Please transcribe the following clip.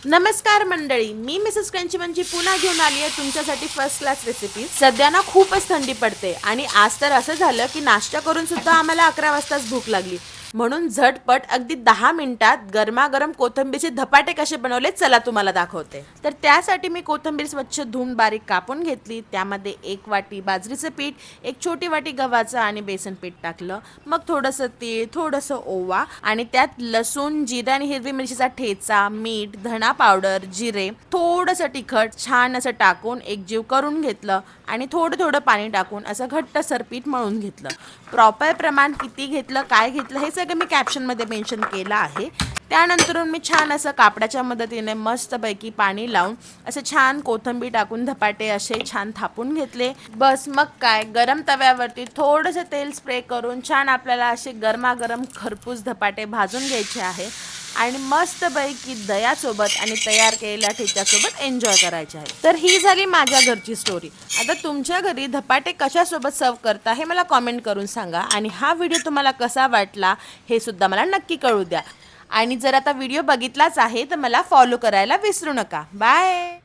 नमस्कार मंडळी, मी Mrs crunchy मंची पुन्हा घेऊन आली आहे तुमच्यासाठी फर्स्ट क्लास रेसिपी। सध्या ना खूपच थंडी पडते आणि आज तर असं झालं की नाश्ता करून सुद्धा आम्हाला 11 वाजताच भूक लागली, म्हणून झटपट अगदी 10 मिनिटात गरमागरम कोथिंबीरचे धपाटे कसे बनवले चला तुम्हाला दाखवते। तर त्यासाठी मी कोथिंबीर स्वच्छ धुवून बारीक कापून घेतली, त्यामध्ये 1 वाटी बाजरीचं पीठ, 1 छोटी वाटी गव्हाचं आणि बेसन पीठ टाकलं, मग थोडंसं तेल, थोडंसं ओवा आणि त्यात लसूण, जिरे आणि हिरवी मिरचीचा ठेचा, मीठ, धना पावडर, जिरे, थोडंसं तिखट छान असं टाकून एकजीव करून घेतलं आणि थोडं थोडं पाणी टाकून असं घट्टसर पीठ मळून घेतलं। प्रॉपर प्रमाण किती घेतलं काय घेतलं हे सगळं मी कॅप्शनमध्ये मेन्शन केलं आहे। त्यानंतर मी छान असं कापडाच्या मदतीने मस्तपैकी पाणी लावून असं छान कोथिंबीर टाकून धपाटे असे छान थापून घेतले। बस मग काय, गरम तव्यावरती थोडंसं तेल स्प्रे करून छान आपल्याला असे गरमागरम खरपूस धपाटे भाजून घ्यायचे आहे आणि मस्तपैकी दह्यासोबत आणि तयार केलेल्या ठेच्यासोबत एन्जॉय करायचे आहे। तर ही झाली माझ्या घरची स्टोरी। आता तुमच्या घरी धपाटे कशासोबत सर्व करता हे मला कॉमेंट करून सांगा आणि हा व्हिडिओ तुम्हाला कसा वाटला हे सुद्धा मला नक्की कळू द्या। आणि जर आता व्हिडिओ बघितलाच आहे तर मला फॉलो करायला विसरू नका। बाय।